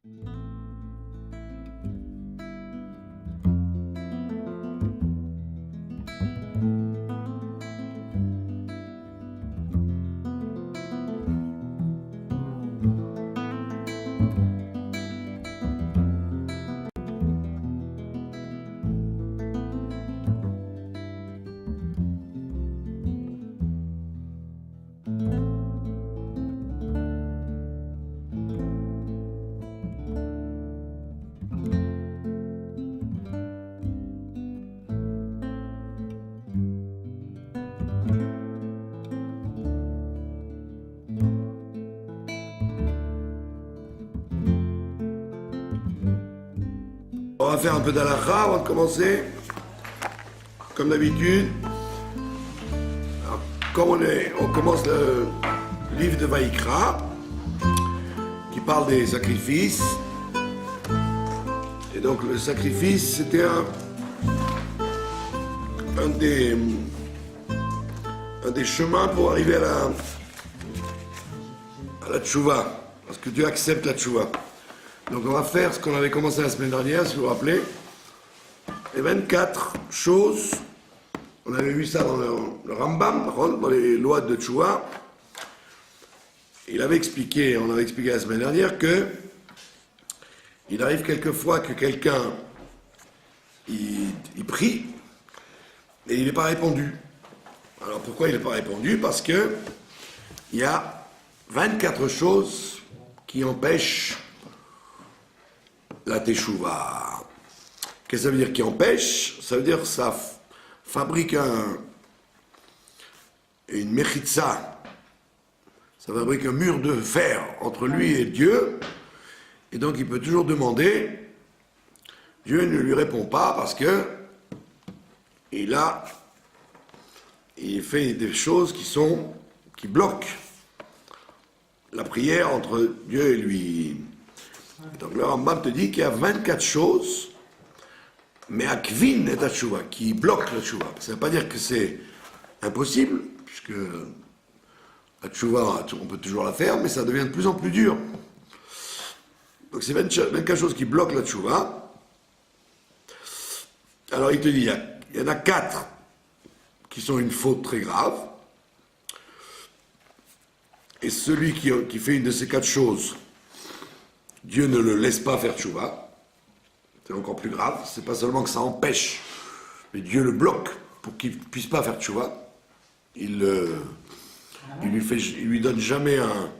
On va faire un peu d'halakha avant de commencer, comme d'habitude. Comme on commence le livre de Vaïkra, qui parle des sacrifices. Et donc le sacrifice, c'était un des chemins pour arriver à la tchouva, parce que Dieu accepte la tchouva. Donc on va faire ce qu'on avait commencé la semaine dernière, si vous vous rappelez, les 24 choses. On avait vu ça dans le Rambam, dans les lois de Tchouva. On avait expliqué la semaine dernière que il arrive quelquefois que quelqu'un il prie et il n'est pas répondu. Alors pourquoi il n'est pas répondu? Parce que il y a 24 choses qui empêchent la teshuva. Qu'est-ce que ça veut dire qui empêche? Ça veut dire que ça fabrique une mechitza, ça fabrique un mur de fer entre lui et Dieu, et donc il peut toujours demander. Dieu ne lui répond pas parce que il fait des choses qui bloquent la prière entre Dieu et lui. Donc le Rambam te dit qu'il y a 24 choses, mais akvin et la tchouva, qui bloquent la tchouva. Ça ne veut pas dire que c'est impossible, puisque la tchouva, on peut toujours la faire, mais ça devient de plus en plus dur. Donc c'est 24 choses qui bloquent la tchouva. Alors il te dit, il y en a 4 qui sont une faute très grave, et celui qui fait une de ces 4 choses, Dieu ne le laisse pas faire tchouva. C'est encore plus grave. C'est pas seulement que ça empêche, mais Dieu le bloque pour qu'il ne puisse pas faire tchouva. Il lui donne jamais un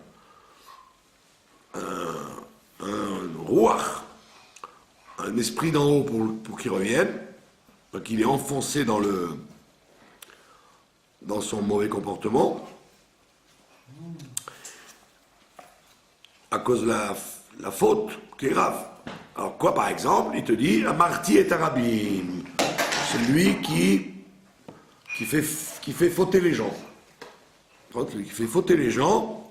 rouach, un esprit d'en haut pour qu'il revienne. Donc il est enfoncé dans son mauvais comportement à cause de la faute qui est grave. Alors quoi par exemple? Il te dit Amarti et Arabim, celui qui fait fauter les gens. Celui qui fait fauter les gens,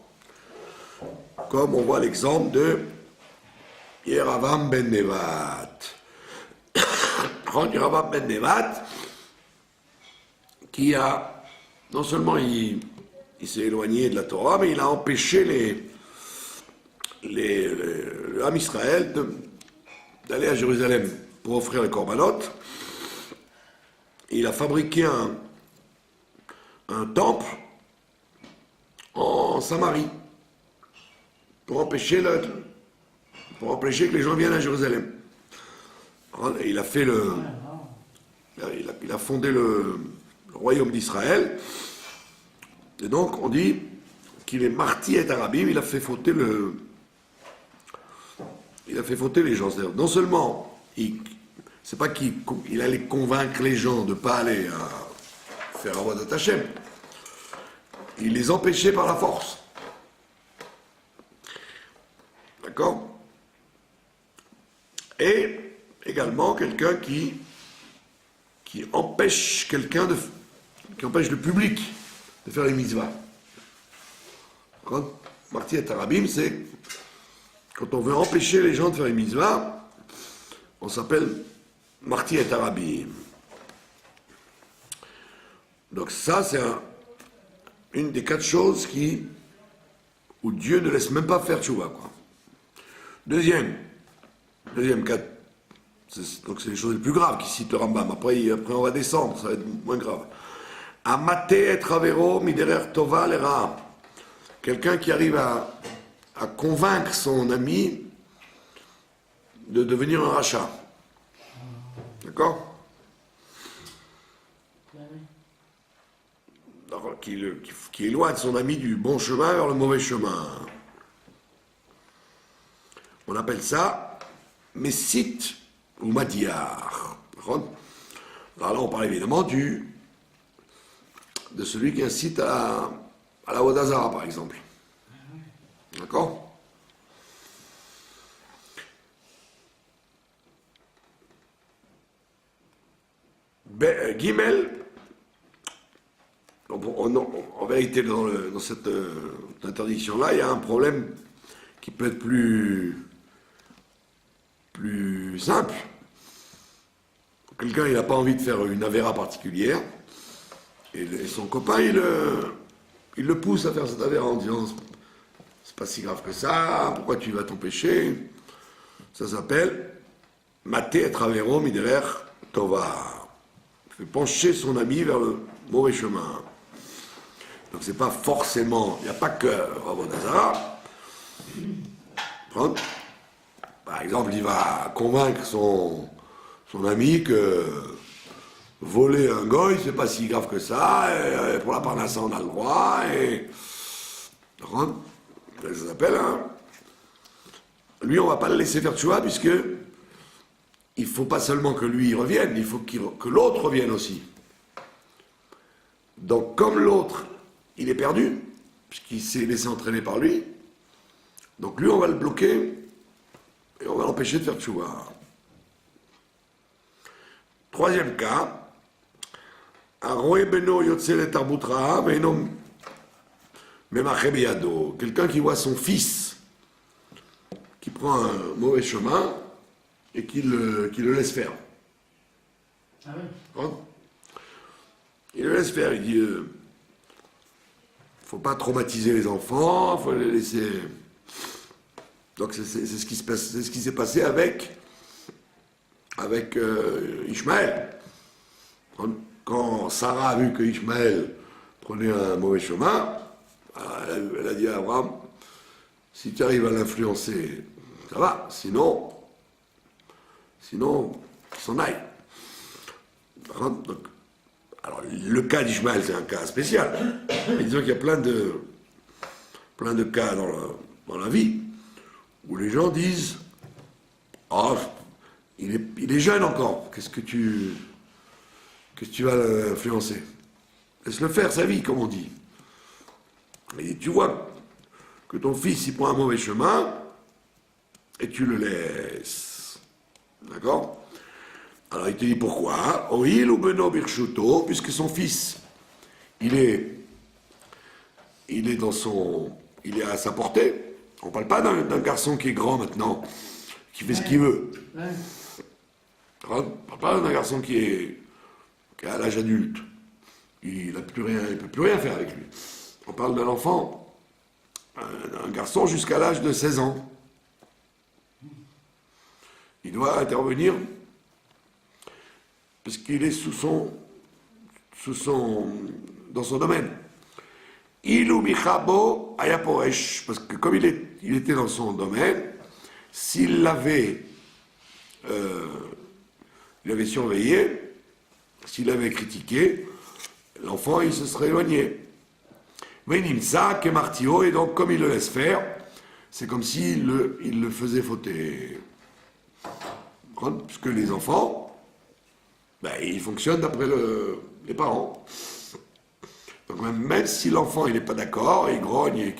comme on voit l'exemple de Yeravam ben Nevat. Yeravam ben Nevat, qui a, non seulement il s'est éloigné de la Torah, mais il a empêché l'âme Israël d'aller à Jérusalem pour offrir les corbanotes. Il a fabriqué un temple en Samarie pour empêcher que les gens viennent à Jérusalem. Il a fondé le royaume d'Israël, et donc on dit qu'il est marty et arabim. Il a fait fauter les gens. C'est-à-dire, non seulement c'est pas qu'il allait convaincre les gens de ne pas aller faire Avodat Hashem, il les empêchait par la force. D'accord? Et également quelqu'un qui empêche qui empêche le public de faire les mitzvahs. Marty et Arabim, c'est quand on veut empêcher les gens de faire les mitzvahs, on s'appelle Marty et Arabim. Donc ça, c'est une des 4 choses où Dieu ne laisse même pas faire tchouva, quoi. Deuxième cas, donc c'est les choses les plus graves qui citent le Rambam. Après on va descendre, ça va être moins grave. Amate et travero miderer tova lera. Quelqu'un qui arrive à convaincre son ami de devenir un rachat. D'accord? Alors, qui éloigne son ami du bon chemin vers le mauvais chemin. On appelle ça Messit ou Madiar. Alors là, on parle évidemment de celui qui incite à la Wadazara, par exemple. D'accord? Gimel, en vérité, dans cette interdiction-là, il y a un problème qui peut être plus simple. Quelqu'un, il n'a pas envie de faire une avéra particulière, et son copain, il le pousse à faire cette avéra en disant c'est pas si grave que ça, pourquoi tu vas t'empêcher? Ça s'appelle Maté et Travero Miderer Tova. Il fait pencher son ami vers le mauvais chemin. Donc c'est pas forcément, il n'y a pas que Rabbanazara. Par exemple, il va convaincre son ami que voler un goy, c'est pas si grave que ça, et pour la parnassa, on a le droit, et... Ça s'appelle, hein. Lui, on va pas le laisser faire tchouva, puisque il faut pas seulement que lui revienne, il faut que l'autre revienne aussi. Donc, comme l'autre, il est perdu, puisqu'il s'est laissé entraîner par lui, donc lui, on va le bloquer, et on va l'empêcher de faire tchouva. Troisième cas, quelqu'un qui voit son fils qui prend un mauvais chemin et qui le laisse faire. Ah oui. Il le laisse faire, il dit faut pas traumatiser les enfants, faut les laisser. Donc c'est ce qui se passe, c'est ce qui s'est passé avec Ishmaël. Quand Sarah a vu que Ishmaël prenait un mauvais chemin, elle a dit à Abraham, si tu arrives à l'influencer, ça va, sinon, qu'il s'en aille. Donc, alors, le cas d'Ishmaël, c'est un cas spécial. Mais disons qu'il y a plein de cas dans la vie où les gens disent oh, il est jeune encore, qu'est-ce que tu vas l'influencer? Laisse-le faire sa vie, comme on dit. Et tu vois que ton fils, il prend un mauvais chemin, et tu le laisses. D'accord? Alors il te dit pourquoi? Oil ou beno birchuto, puisque son fils, il est à sa portée. On ne parle pas d'un garçon qui est grand maintenant, qui fait ce qu'il veut. On ne parle pas d'un garçon qui est à l'âge adulte. Il ne peut plus rien faire avec lui. On parle d'un enfant, un garçon jusqu'à l'âge de 16 ans. Il doit intervenir parce qu'il est dans son domaine. Ilu michabo ayaporesh, parce que comme il était dans son domaine, s'il l'avait surveillé, s'il avait critiqué, l'enfant il se serait éloigné. Venimsa kemartio, et donc comme il le laisse faire, c'est comme s'il le faisait fauter. Puisque les enfants, ils fonctionnent d'après les parents. Donc même si l'enfant il n'est pas d'accord, il grogne,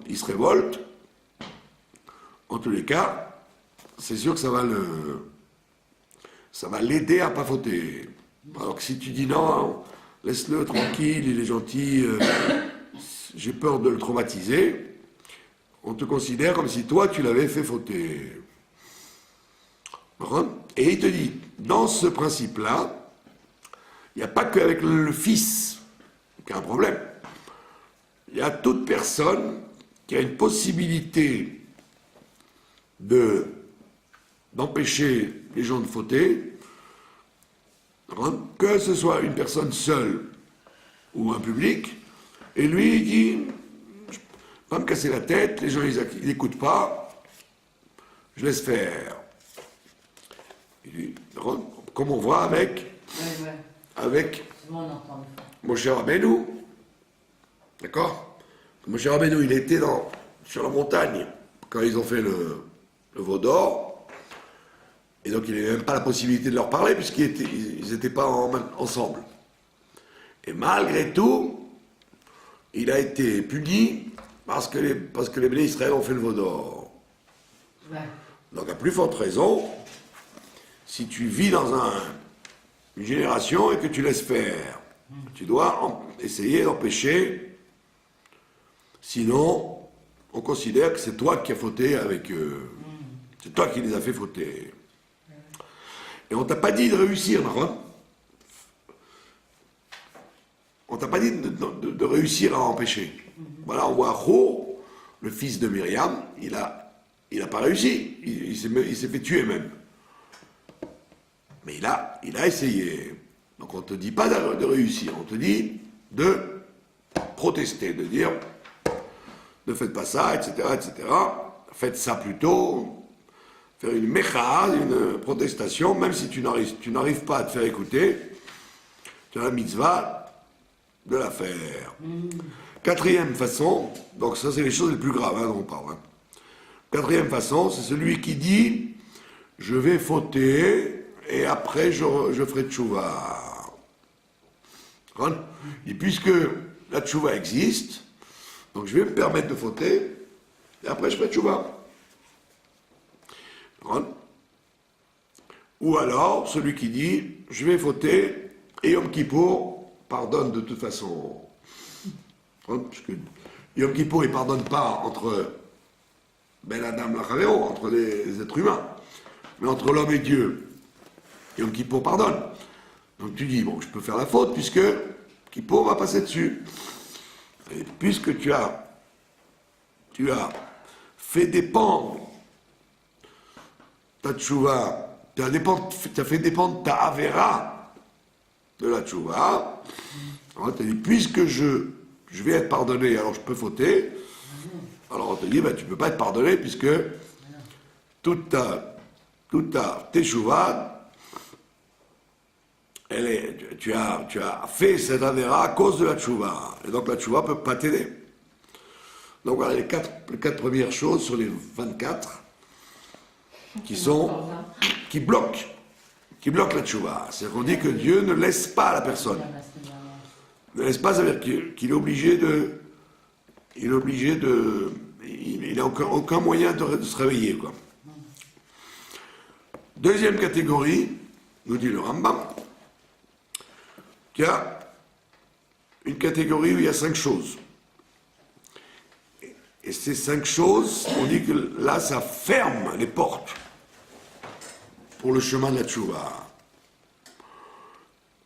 il se révolte, en tous les cas, c'est sûr que ça va l'aider à pas fauter. Alors que si tu dis non, laisse-le tranquille, il est gentil, j'ai peur de le traumatiser, on te considère comme si toi tu l'avais fait fauter. Et il te dit, dans ce principe-là, il n'y a pas qu'avec le fils qu'il y a un problème. Il y a toute personne qui a une possibilité d'empêcher les gens de fauter, que ce soit une personne seule ou un public, et lui il dit, je vais pas me casser la tête, les gens ils n'écoutent pas, je laisse faire. Il dit, comme on voit avec Moshe Rabbeinu, d'accord? Moshe Rabbeinu, il était sur la montagne quand ils ont fait le veau d'or, et donc il n'avait même pas la possibilité de leur parler puisqu'ils n'étaient pas ensemble. Et malgré tout, il a été puni parce que les Béné Israël ont fait le veau d'or. Ouais. Donc à plus forte raison, si tu vis dans une génération et que tu laisses faire, tu dois essayer d'empêcher, sinon on considère que c'est toi qui as fauté avec eux. C'est toi qui les as fait fauter. Et on t'a pas dit de réussir, non? On t'a pas dit de réussir à empêcher. Voilà, on voit Ho, le fils de Myriam, il a pas réussi. Il s'est fait tuer même. Mais il a essayé. Donc on ne te dit pas de réussir, on te dit de protester, de dire ne faites pas ça, etc., etc. Faites ça plutôt, faire une mecha, une protestation, même si tu n'arrives pas à te faire écouter, tu as la mitzvah de la faire. Quatrième façon, donc ça c'est les choses les plus graves dont on parle. Quatrième façon, c'est celui qui dit je vais fauter et après je ferai tchouva. Et puisque la tchouva existe, donc je vais me permettre de fauter et après je ferai tchouva. Ou alors celui qui dit je vais fauter et Yom Kippour pardonne de toute façon. Parce que Yom Kippour il pardonne pas entre Ben Adam Lachavero, entre les êtres humains, mais entre l'homme et Dieu, Yom Kippour pardonne. Donc tu dis, bon, je peux faire la faute, puisque Kippour va passer dessus. Et puisque tu as fait dépendre ta tchouva, tu as fait dépendre ta avera de la tchouva, alors tu as dit, puisque je vais être pardonné, alors je peux fauter. Alors on te dit, ben, tu ne peux pas être pardonné puisque toute ta teshuva, tu as fait cette avéra à cause de la tchouva. Et donc la tchouva ne peut pas t'aider. Donc voilà les quatre premières choses sur les 24 qui bloquent la tchouva. C'est-à-dire qu'on dit que Dieu ne laisse pas la personne. Ne laisse pas, ça veut dire qu'il est obligé de... Il n'a aucun moyen de se réveiller, quoi. Deuxième catégorie, nous dit le Rambam, qu'il y a une catégorie où il y a 5 choses. Et ces 5 choses, on dit que là, ça ferme les portes pour le chemin de la tchouva.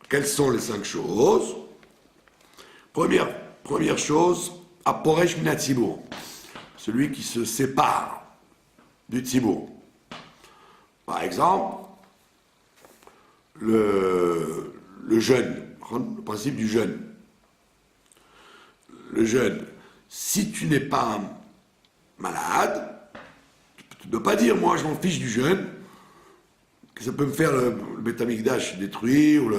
Quelles sont les 5 choses? Première chose, Aporesh Minat Tzibour, celui qui se sépare du Tzibour. Par exemple, le jeûne, le principe du jeûne. Le jeûne, si tu n'es pas malade, tu ne dois pas dire, moi je m'en fiche du jeûne, que ça peut me faire le Beth Amikdash détruit, ou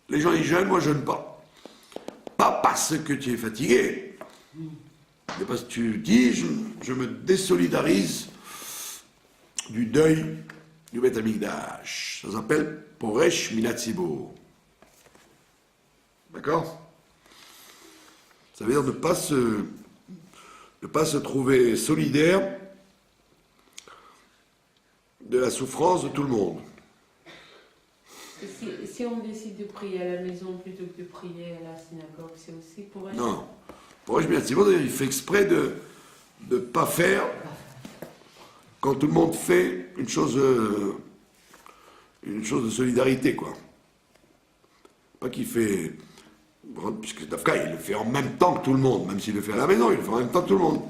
les gens ils jeûnent, moi je jeûne pas. Pas parce que tu es fatigué, mais parce que tu dis, je me désolidarise du deuil du Beth Amikdash. Ça s'appelle Poresh Minat Tzibour. D'accord? Ça veut dire ne pas se trouver solidaire de la souffrance de tout le monde. Si on décide de prier à la maison plutôt que de prier à la synagogue, c'est aussi pour elle? Non. Pour Poresh Minat Tzibour, il fait exprès de ne pas faire quand tout le monde fait une chose de solidarité, quoi. Pas qu'il fait... Puisque Dafka, il le fait en même temps que tout le monde, même s'il le fait à la maison, il le fait en même temps que tout le monde.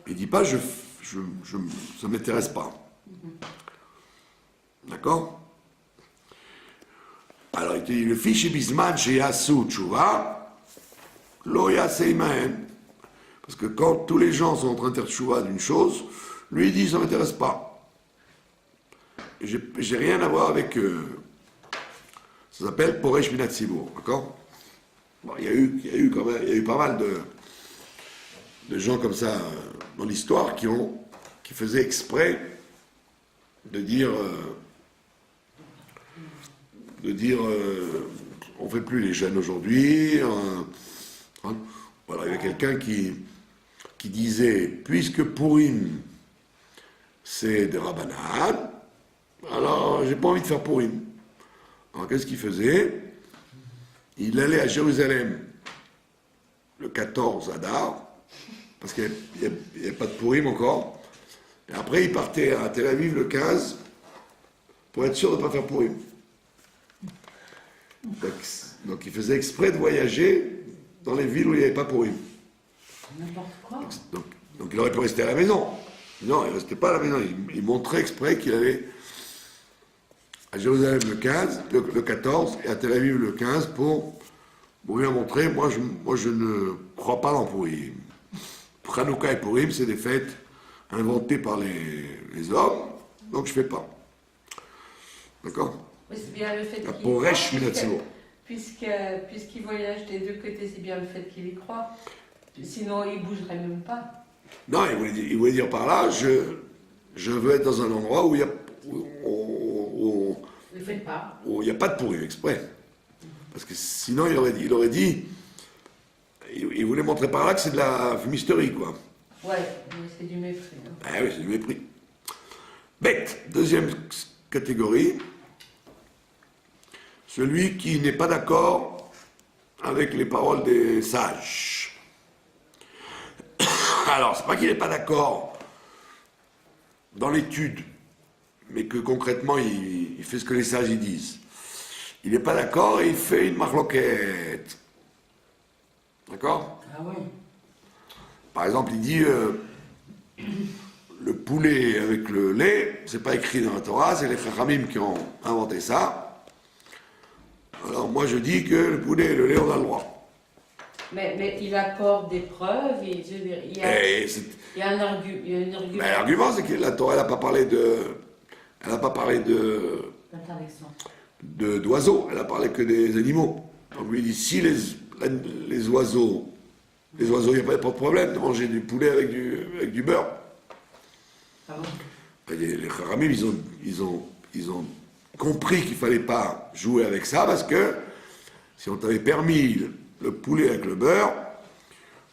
Il ne dit pas, je ça ne m'intéresse pas. D'accord? Alors, il te dit, le fiche bisman chez Yassou Tchouva, lo Yasseimaen. Parce que quand tous les gens sont en train de faire tchouva d'une chose, lui il dit, ça ne m'intéresse pas. J'ai rien à voir avec... ça s'appelle Poresh Minat Sibour, d'accord? Bon, il y a eu quand même, il y a eu pas mal de gens comme ça dans l'histoire qui faisaient exprès de dire on fait plus les jeunes aujourd'hui. Voilà, il y a quelqu'un qui disait, puisque Purim c'est des Rabbanan, alors j'ai pas envie de faire Purim. Alors qu'est-ce qu'il faisait? Il allait à Jérusalem le 14 Adar, parce qu'il n'y avait pas de Purim encore, et après il partait à Tel Aviv le 15 pour être sûr de ne pas faire Purim. Donc il faisait exprès de voyager dans les villes où il n'y avait pas Purim. N'importe quoi. Donc il aurait pu rester à la maison. Non, il ne restait pas à la maison. Il montrait exprès qu'il allait à Jérusalem le 14 et à Tel Aviv le 15 pour bien montrer, moi je ne crois pas dans Purim. Hanouka et Purim, c'est des fêtes inventées par les hommes, donc je ne fais pas. D'accord? Mais c'est bien le fait La qu'il Poresh croit, Minatsimo. puisqu'il voyage des deux côtés, c'est bien le fait qu'il y croit. Sinon, il ne bougerait même pas. Non, il voulait dire par là, je veux être dans un endroit où il y a Ne le faites pas. où il n'y a pas de Purim exprès. Parce que sinon, il aurait dit, il voulait montrer par là que c'est de la fumisterie, quoi. Ouais, mais c'est du mépris. Hein. Ah oui, c'est du mépris. Bête, deuxième catégorie, celui qui n'est pas d'accord avec les paroles des sages. Alors, c'est pas qu'il n'est pas d'accord dans l'étude, mais que concrètement, il fait ce que les sages y disent. Il n'est pas d'accord et il fait une marloquette. D'accord? Ah oui. Par exemple, il dit le poulet avec le lait, c'est pas écrit dans la Torah, c'est les Chachamim qui ont inventé ça. Alors moi je dis que le poulet et le lait, on a le droit. Mais il apporte des preuves, il y a un argument. Mais l'argument, c'est que la Torah, elle n'a pas parlé de. Elle n'a pas parlé L'interdiction. d'oiseaux, elle a parlé que des animaux. Donc lui il dit si les oiseaux, il n'y a pas de problème de manger du poulet avec du beurre. Ah bon? Les Haramim, ils ont compris qu'il ne fallait pas jouer avec ça parce que si on t'avait permis le poulet avec le beurre,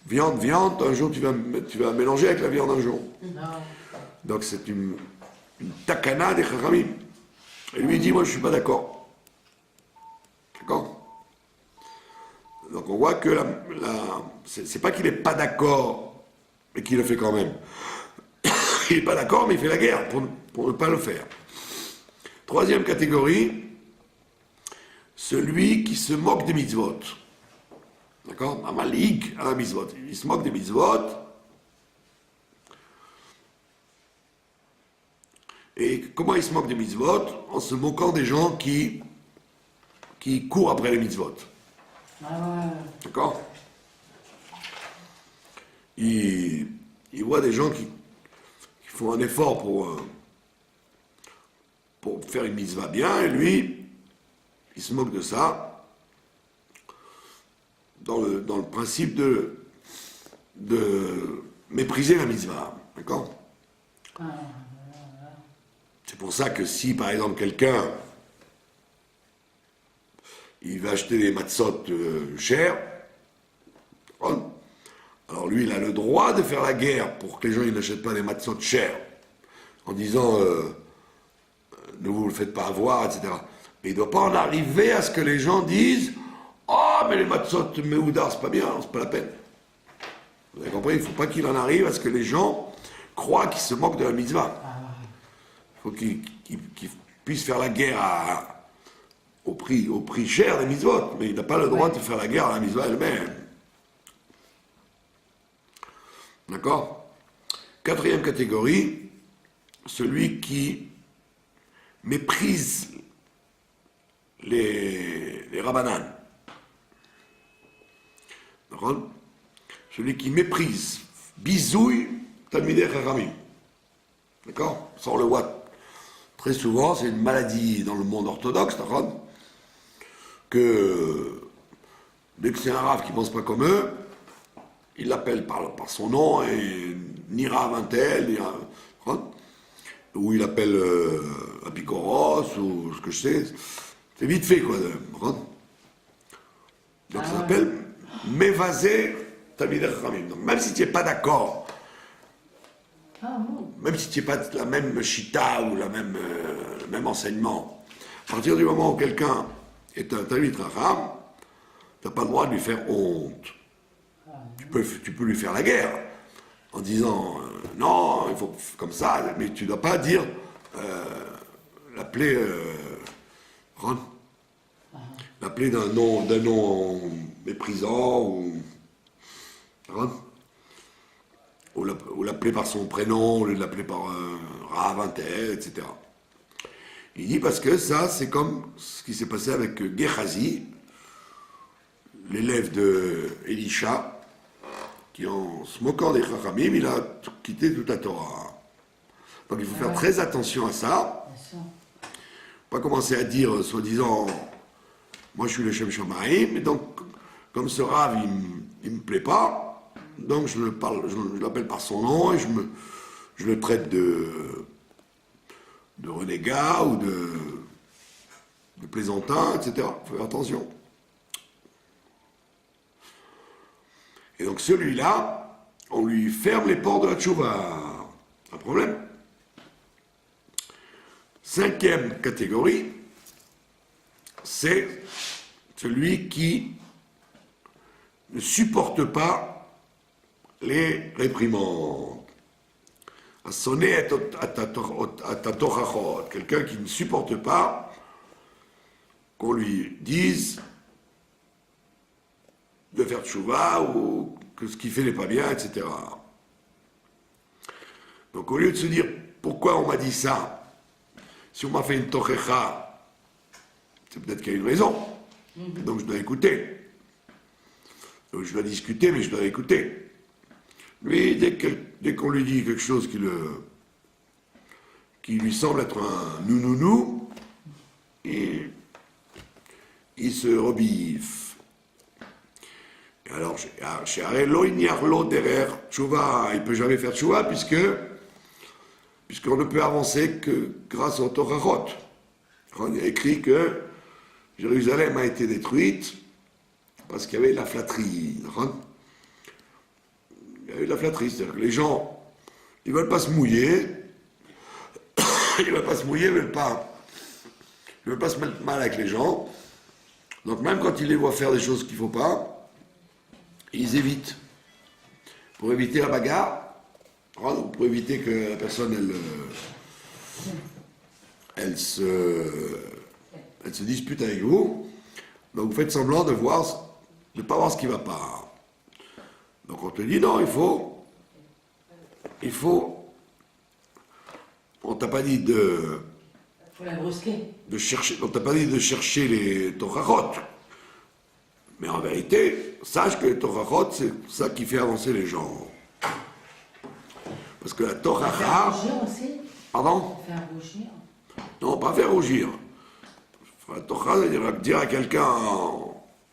viande, un jour tu vas mélanger avec la viande un jour. Non. Donc c'est une takana des Haramim. Et lui il dit moi je ne suis pas d'accord. D'accord? Donc on voit que c'est pas qu'il n'est pas d'accord, mais qu'il le fait quand même. Il n'est pas d'accord, mais il fait la guerre pour ne pas le faire. Troisième catégorie, celui qui se moque des mitzvot. D'accord? Amalik à la mitzvot. Il se moque des mitzvot. Et comment il se moque des mitzvot? En se moquant des gens qui courent après les mitzvot. Ah ouais. D'accord? Il voit des gens qui font un effort pour faire une mitzvah bien, et lui, il se moque de ça, dans le principe de mépriser la mitzvah. D'accord? C'est pour ça que si, par exemple, quelqu'un il va acheter des matzot chers, alors lui, il a le droit de faire la guerre pour que les gens n'achètent pas des matzot chers, en disant ne vous le faites pas avoir, etc. Mais il ne doit pas en arriver à ce que les gens disent oh, mais les matzot Meouda, c'est pas bien, c'est pas la peine. Vous avez compris? Il ne faut pas qu'il en arrive à ce que les gens croient qu'ils se moquent de la mitzvah. Il faut qu'ils puissent faire la guerre au prix cher des mitzvot, mais il n'a pas le droit de faire la guerre à la mitzvah elle-même. D'accord? Quatrième catégorie, celui qui méprise les rabbanan. D'accord? Celui qui méprise, bisouille Talmidei Chachamim. D'accord? Sans le what. Très souvent, c'est une maladie dans le monde orthodoxe, d'accord? Que dès que c'est un rave qui ne pense pas comme eux, il l'appelle par son nom, et ni rave un tel, ni rave, ou il appelle Apicoros, ou ce que je sais. C'est vite fait, quoi. Donc ça s'appelle Mévasé Talmidei Chachamim. Donc même si tu n'es pas d'accord, même si tu n'es pas la même shita ou le même enseignement, à partir du moment où quelqu'un est un Talmid Chacham, tu n'as pas le droit de lui faire honte. Tu peux lui faire la guerre en disant non, il faut comme ça, mais tu ne dois pas dire l'appeler l'appeler d'un nom méprisant ou l'appeler par son prénom au lieu de l'appeler par Rav un tel, etc. Il dit parce que ça, c'est comme ce qui s'est passé avec Gehazi, l'élève de Elisha, qui en se moquant des Chachamim, il a quitté toute la Torah. Donc il faut faire très attention à ça. Pas commencer à dire, soi-disant, moi je suis le Shem Shamaim, et donc comme ce Rav, il me plaît pas, donc je l'appelle par son nom et je le traite de renégat ou de plaisantin, etc. Il faut faire attention. Et donc celui-là, on lui ferme les portes de la tchouva. Un problème. Cinquième catégorie, c'est celui qui ne supporte pas les réprimandes. À sonner à ta torachot, quelqu'un qui ne supporte pas qu'on lui dise de faire tchouva ou que ce qu'il fait n'est pas bien, etc. Donc au lieu de se dire pourquoi on m'a dit ça, si on m'a fait une tochecha, c'est peut-être qu'il y a une raison, et donc je dois écouter. Donc je dois discuter, mais je dois écouter. Lui, dès qu'on lui dit quelque chose qui lui semble être un nounou, il se rebiffe. Et alors, chez Arelo, il n'y a l'eau derrière tchouva. Il ne peut jamais faire tchouva puisqu'on ne peut avancer que grâce au Torahot. Il y a écrit que Jérusalem a été détruite parce qu'il y avait la flatterie. Il y a eu de la flatterie, c'est-à-dire que les gens, ils ne veulent pas se mouiller, ils ne veulent pas se mouiller, ils ne veulent pas se mettre mal avec les gens. Donc même quand ils les voient faire des choses qu'il ne faut pas, ils évitent. Pour éviter la bagarre, pour éviter que la personne, elle se dispute avec vous, donc vous faites semblant de ne pas voir ce qui ne va pas. Donc on te dit non, il faut, on t'a pas dit faut la brusquer. on t'a pas dit de chercher les torachot, mais en vérité, sache que les torachot, c'est ça qui fait avancer les gens. Parce que la toracha... Faire rougir aussi. Pardon? Faire rougir. Non, pas faire rougir. La toracha, c'est dire à quelqu'un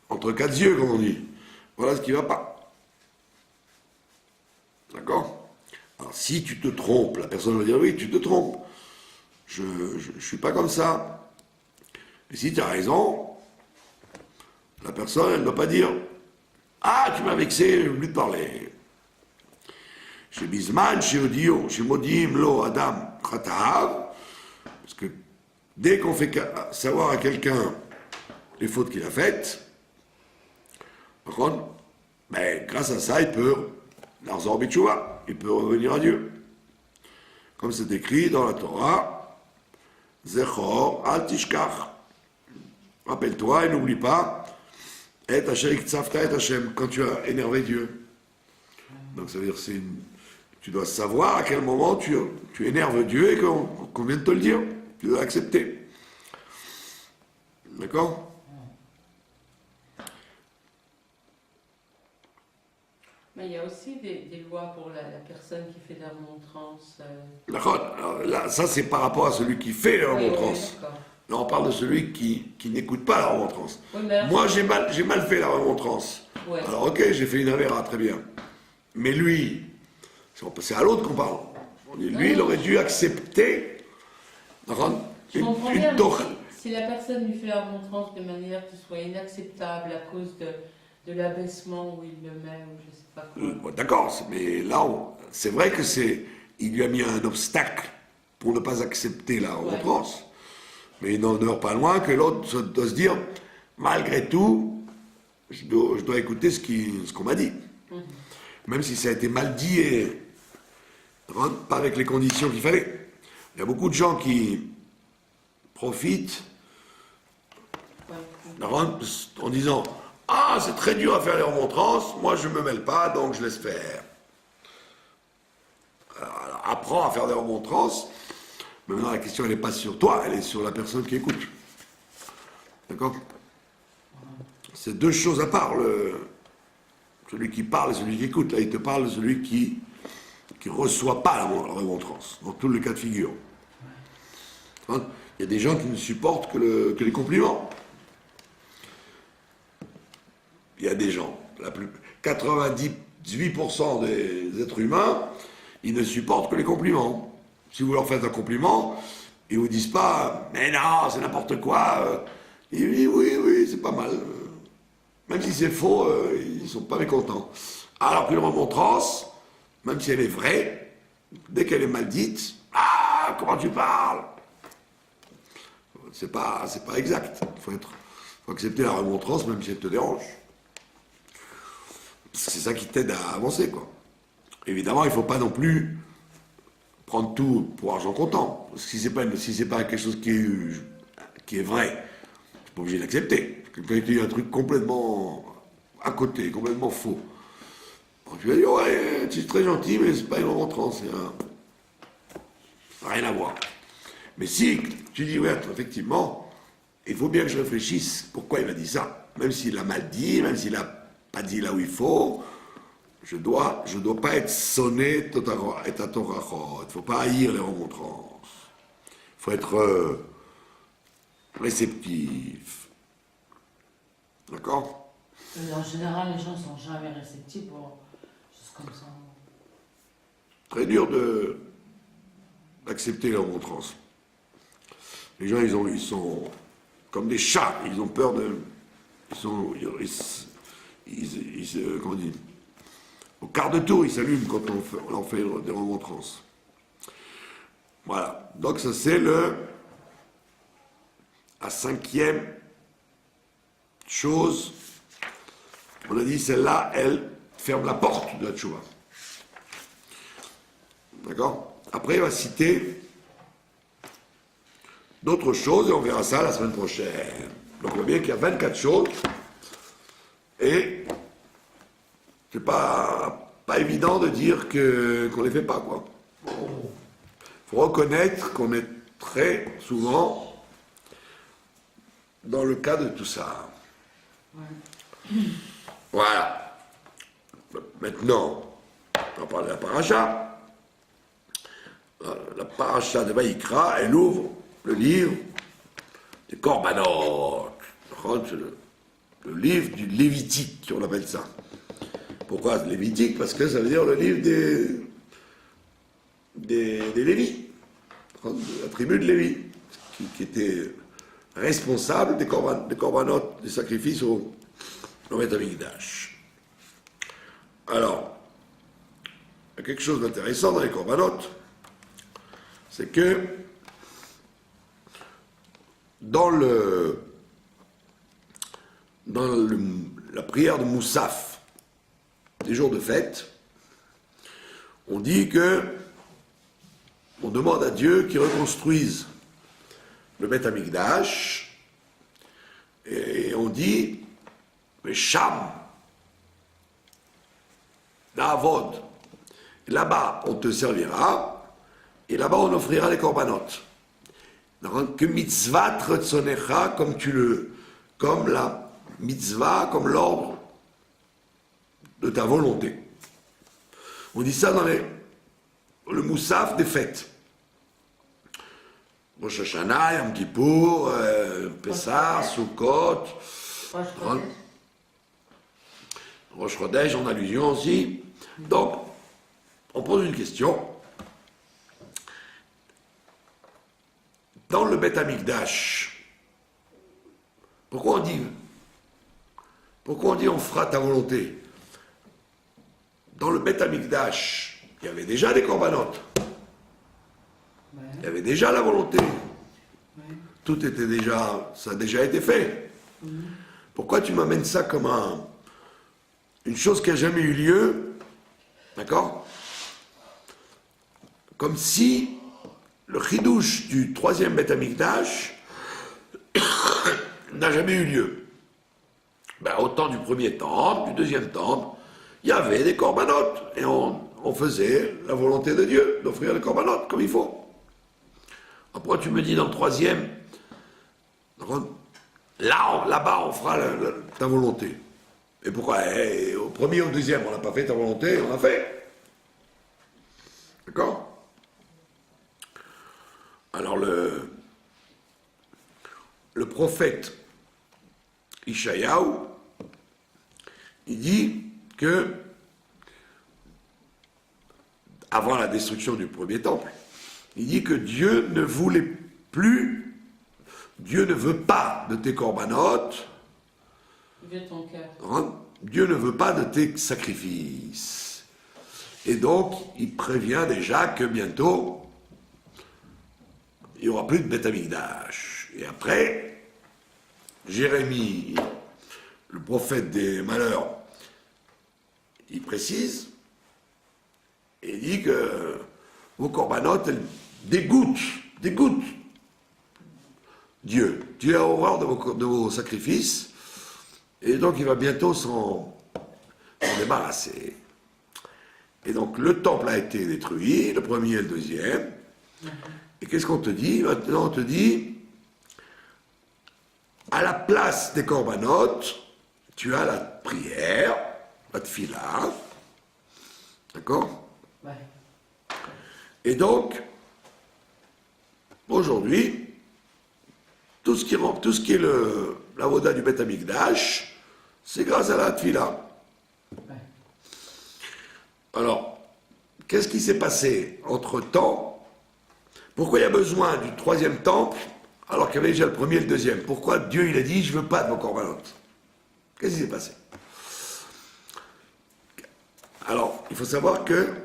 entre quatre yeux, comme on dit, voilà ce qui va pas. D'accord? Alors si tu te trompes, la personne va dire oui, tu te trompes. Je suis pas comme ça. Et si tu as raison, la personne, elle ne doit pas dire ah, tu m'as vexé, j'ai oublié de parler. Chez Bisman, chez Odio, chez Modim, Lo, Adam, Khatahav, parce que dès qu'on fait savoir à quelqu'un les fautes qu'il a faites, par contre, ben, grâce à ça, il peut il peut revenir à Dieu. Comme c'est écrit dans la Torah, Zechor al tishkach. Rappelle-toi et n'oublie pas, et Hashem, quand tu as énervé Dieu. Donc ça veut dire c'est Tu dois savoir à quel moment tu énerves Dieu et qu'on vient de te le dire. Tu dois accepter. D'accord? Mais il y a aussi des lois pour la personne qui fait de la remontrance. D'accord? Alors là, ça, c'est par rapport à celui qui fait la remontrance. Oui, d'accord. Là, on parle de celui qui n'écoute pas la remontrance. Oui, mais alors, Moi, j'ai mal fait la remontrance. ouais. Alors, ok, j'ai fait une avéra, très bien. Mais lui, c'est à l'autre qu'on parle. On dit, lui, il aurait dû accepter Je comprends bien, torah. mais si la personne lui fait la remontrance de manière qui soit inacceptable à cause de l'abaissement où il le met, ou je sais pas quoi. D'accord, mais là, c'est vrai que il lui a mis un obstacle pour ne pas accepter la remontrance. Mais il n'en demeure pas loin que l'autre doit se dire, malgré tout, je dois écouter ce qu'on m'a dit. Même si ça a été mal dit et pas avec les conditions qu'il fallait. Il y a beaucoup de gens qui profitent en disant « Ah, c'est très dur à faire les remontrances, moi je ne me mêle pas, donc je laisse faire. » Alors, apprends à faire des remontrances. Maintenant, la question, elle n'est pas sur toi, elle est sur la personne qui écoute. D'accord? C'est deux choses à part, celui qui parle et celui qui écoute. Là, il te parle de celui qui reçoit pas la remontrance, dans tous les cas de figure. Il y a des gens qui ne supportent que les compliments. Il y a des gens, 98% des êtres humains, ils ne supportent que les compliments. Si vous leur faites un compliment, ils ne vous disent pas « Mais non, c'est n'importe quoi ». Ils disent « Oui, c'est pas mal ». Même si c'est faux, ils ne sont pas mécontents. Alors qu'une remontrance, même si elle est vraie, dès qu'elle est mal dite, « Ah, comment tu parles ?» C'est pas exact. Il faut accepter la remontrance, même si elle te dérange. C'est ça qui t'aide à avancer, quoi. Évidemment, il ne faut pas non plus prendre tout pour argent comptant. Si c'est pas quelque chose qui est vrai, tu n'es pas obligé d'accepter. Quand il y a un truc complètement à côté, complètement faux, tu vas dire, ouais, c'est très gentil, mais c'est pas une remontrance. Ça n'a rien à voir. Mais si tu dis, ouais, effectivement, il faut bien que je réfléchisse pourquoi il m'a dit ça. Même s'il a mal dit, même s'il n'a pas dit là où il faut, je dois pas être sonné et à torachot. Il ne faut pas haïr les remontrances. Il faut être réceptif. D'accord? En général, les gens ne sont jamais réceptifs pour choses comme ça. Très dur d'accepter les remontrances. Les gens, ils sont comme des chats. Ils ont peur de... comment on dit, au quart de tour, ils s'allument quand on leur fait des remontrances. Voilà. Donc ça, c'est la 5e chose. On a dit, celle-là, elle ferme la porte de la tchouva. D'accord? Après, il va citer d'autres choses, et on verra ça la semaine prochaine. Donc on voit bien qu'il y a 24 choses, et c'est pas évident de dire qu'on les fait pas, quoi. Il faut reconnaître qu'on est très souvent dans le cas de tout ça. Voilà. Maintenant, on va parler de la paracha. La paracha de Vaïkra, elle ouvre le livre des Korbanot. Le livre du Lévitique, on appelle ça. Pourquoi Lévitique? Parce que ça veut dire le livre des Lévis, de la tribu de Lévi, qui était responsable des Korbanot, des sacrifices au Beth Amikdash. Alors, il y a quelque chose d'intéressant dans les Korbanot, c'est que dans la prière de Moussaf, des jours de fête, on dit on demande à Dieu qu'il reconstruise le Beth Amikdash, et on dit, mais Sham, Na'avod, là-bas on te servira, et là-bas on offrira les corbanotes. Que mitzvah tretzonecha, comme la mitzvah, comme l'ordre de ta volonté. On dit ça dans le moussaf des fêtes. Rosh Hashanah, Yom Kippour, Pessah, Sukkot, Rosh Chodesh, en allusion aussi. Donc, on pose une question. Dans le Beth Amikdash, pourquoi on dit on fera ta volonté? Dans le Beth Amikdash, il y avait déjà des corbanotes. Il y avait déjà la volonté. Tout était déjà, ça a déjà été fait. Pourquoi tu m'amènes ça comme une chose qui n'a jamais eu lieu? D'accord? Comme si le chidouche du troisième Beth Amikdash n'a jamais eu lieu. Ben, au temps du premier temple, du deuxième temple, il y avait des corbanotes et on faisait la volonté de Dieu d'offrir les corbanotes comme il faut. Après, tu me dis dans le troisième, là-bas, on fera ta volonté. Et pourquoi au premier ou au deuxième, on n'a pas fait ta volonté, on l'a fait. D'accord? Alors, le prophète Ishayahu, il dit que, avant la destruction du premier temple, il dit que Dieu ne voulait plus, Dieu ne veut pas de tes corbanotes, Dieu ne veut pas de tes sacrifices. Et donc, il prévient déjà que bientôt, il n'y aura plus de Beth Amikdash. Et après, Jérémie, le prophète des malheurs, il précise, et il dit que vos corbanotes, elles dégoûtent Dieu. Dieu a horreur de vos sacrifices, et donc il va bientôt s'en débarrasser. Et donc le temple a été détruit, le premier et le deuxième. Et qu'est-ce qu'on te dit? Maintenant on te dit, à la place des corbanotes, tu as la prière, la tefila, d'accord? Ouais. Et donc, aujourd'hui, tout ce qui est la voda du Beth Amikdash, c'est grâce à la tefila. Ouais. Alors, qu'est-ce qui s'est passé entre-temps? Pourquoi il y a besoin du troisième temple alors qu'il y avait déjà le premier et le deuxième? Pourquoi Dieu il a dit, je ne veux pas de vos corbanotes? Qu'est-ce qui s'est passé? Alors, il faut savoir que,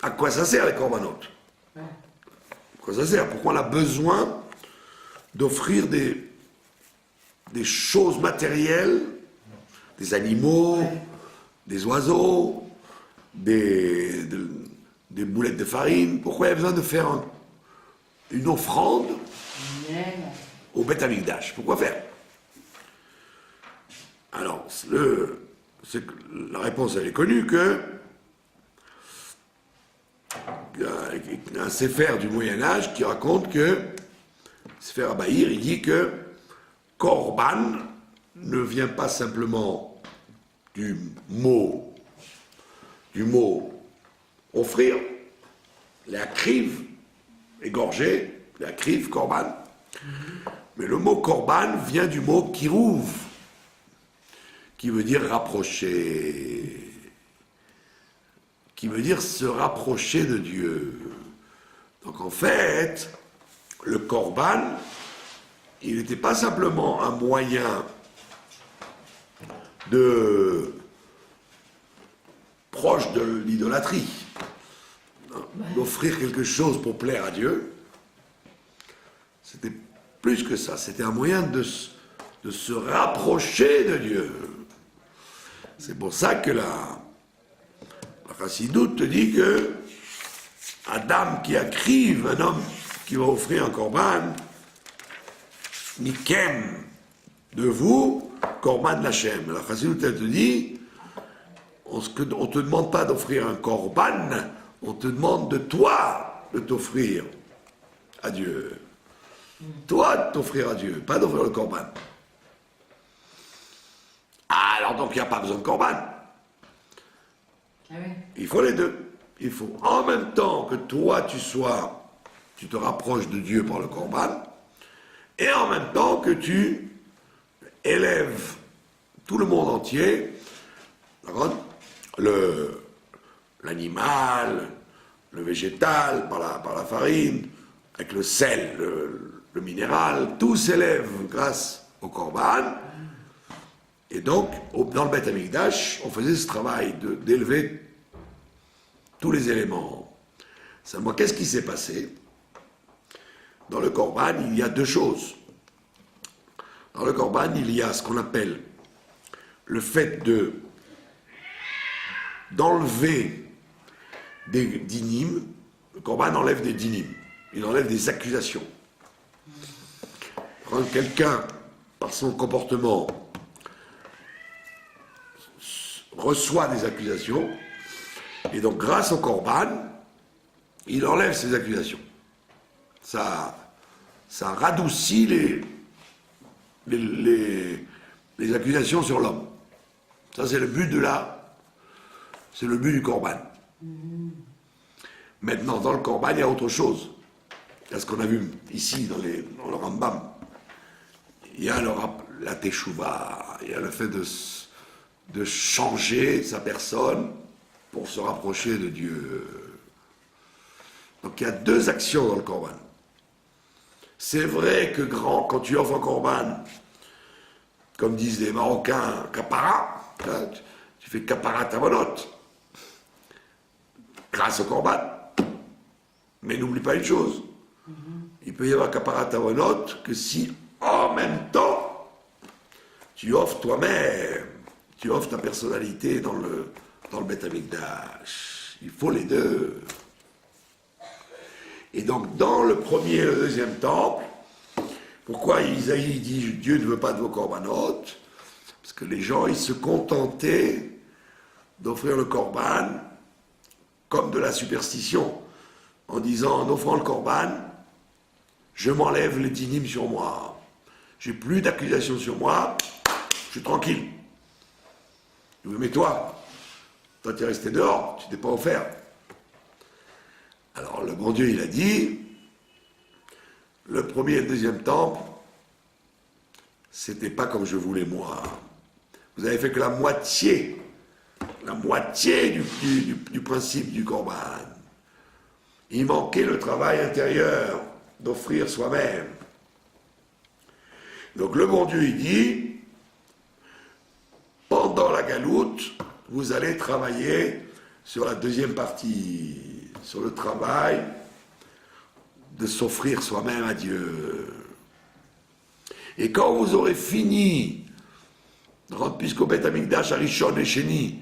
à quoi ça sert les corbanotes? Ouais. À quoi ça sert? Pourquoi on a besoin d'offrir des choses matérielles, des animaux, des oiseaux, des boulettes de farine? Pourquoi il y a besoin de faire une offrande au Beth Amikdash? Pourquoi faire? Alors, la réponse elle est connue que un séfer du Moyen-Âge qui raconte que, Sefer Abahir, il dit que Korban ne vient pas simplement du mot offrir, la kriv, égorger, la kriv, Korban, mais le mot Korban vient du mot kirouv, qui veut dire rapprocher, qui veut dire se rapprocher de Dieu. Donc en fait, le Korban, il n'était pas simplement un moyen proche de l'idolâtrie, d'offrir quelque chose pour plaire à Dieu. C'était plus que ça, c'était un moyen de se rapprocher de Dieu. C'est pour ça que la Chassidoute te dit que Adam qui acrive un homme qui va offrir un korban, Mikem, de vous, korban Lachem. La Chassidoute elle te dit, on ne te demande pas d'offrir un korban, on te demande de toi de t'offrir à Dieu. Toi de t'offrir à Dieu, pas d'offrir le korban. Alors donc il n'y a pas besoin de korban. Ah oui. Il faut les deux. Il faut en même temps que toi tu te rapproches de Dieu par le korban, et en même temps que tu élèves tout le monde entier, l'animal, le végétal par la farine, avec le sel, le minéral, tout s'élève grâce au korban. Et donc, dans le Beth Amikdash, on faisait ce travail d'élever tous les éléments. Seulement, qu'est-ce qui s'est passé? Dans le korban, il y a deux choses. Dans le korban, il y a ce qu'on appelle le fait d'enlever des dinim. Le korban enlève des dinim. Il enlève des accusations. Quand quelqu'un, par son comportement, reçoit des accusations, et donc grâce au korban, il enlève ces accusations. Ça radoucit les accusations sur l'homme. Ça, c'est le but c'est le but du korban. Maintenant, dans le korban, il y a autre chose. Il y a ce qu'on a vu ici dans le Rambam. Il y a la teshuva, il y a le fait de changer sa personne pour se rapprocher de Dieu. Donc il y a deux actions dans le korban. C'est vrai que quand tu offres un korban, comme disent les Marocains, kapara, tu fais kapara tavanot, grâce au korban. Mais n'oublie pas une chose, il peut y avoir kapara tavanot que si en même temps tu offres toi-même, tu offres ta personnalité dans le Beth Amikdash. Il faut les deux. Et donc, dans le premier et le deuxième temple, pourquoi Isaïe dit Dieu ne veut pas de vos korbanot? Parce que les gens, ils se contentaient d'offrir le korban comme de la superstition, en disant, en offrant le korban, je m'enlève les dinim sur moi. J'ai plus d'accusations sur moi, je suis tranquille. Mais toi t'es resté dehors, tu t'es pas offert. Alors le bon Dieu, il a dit, le premier et le deuxième temple, c'était pas comme je voulais moi. Vous avez fait que la moitié du principe du korban. Il manquait le travail intérieur d'offrir soi-même. Donc le bon Dieu, il dit, pendant la galoute, vous allez travailler sur la deuxième partie, sur le travail de s'offrir soi-même à Dieu. Et quand vous aurez fini, puisqu'au Beth Amikdash, Arishon et Sheni,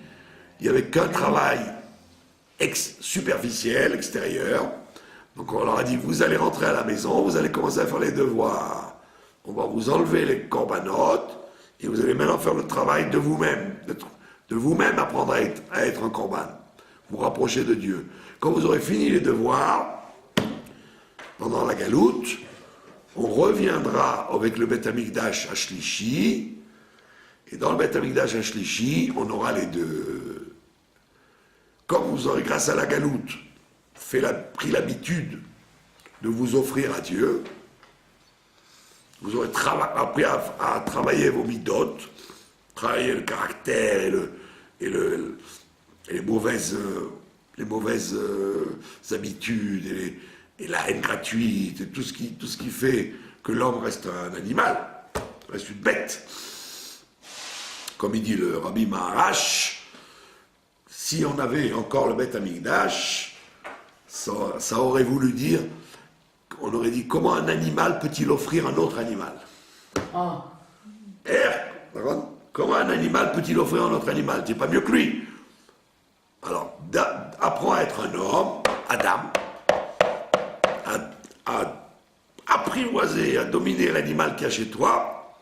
il n'y avait qu'un travail superficiel, extérieur, donc on leur a dit, vous allez rentrer à la maison, vous allez commencer à faire les devoirs. On va vous enlever les corbanotes, et vous allez maintenant faire le travail de vous-même, de vous-même apprendre à être un korban, vous rapprocher de Dieu. Quand vous aurez fini les devoirs, pendant la galoute, on reviendra avec le Beth Amikdash Ashlishi, et dans le Beth Amikdash Ashlishi, on aura les deux. Comme vous aurez, grâce à la galoute, pris l'habitude de vous offrir à Dieu, vous aurez appris à travailler vos midot, travailler le caractère et les mauvaises habitudes et la haine gratuite, et tout ce qui fait que l'homme reste un animal, reste une bête. Comme il dit le Rabbi Maharash, si on avait encore le Beth Amikdash, ça aurait voulu dire, on aurait dit, comment un animal peut-il offrir un autre animal? Oh. Comment un animal peut-il offrir un autre animal? C'est pas mieux que lui. Alors, apprends à être un homme, Adam, à apprivoiser, à dominer l'animal qu'il y a chez toi.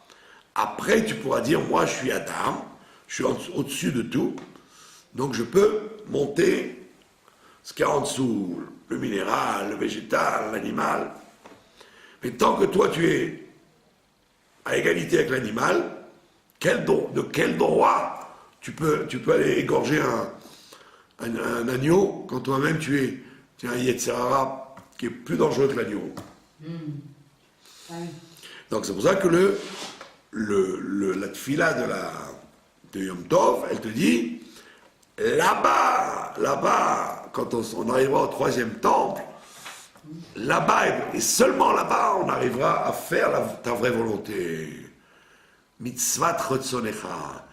Après, tu pourras dire, moi, je suis Adam, je suis au-dessus de tout, Donc je peux monter ce qu'il y a en dessous, le minéral, le végétal, l'animal. Mais tant que toi tu es à égalité avec l'animal, de quel droit tu peux aller égorger un agneau quand toi-même tu es un Yetzirah qui est plus dangereux que l'agneau. Ah oui. Donc c'est pour ça que la tfila de Yom Tov, elle te dit, là-bas, quand on arrivera au 3e temple, là-bas, et seulement là-bas, on arrivera à faire ta vraie volonté. Mitzvat Rotzonecha.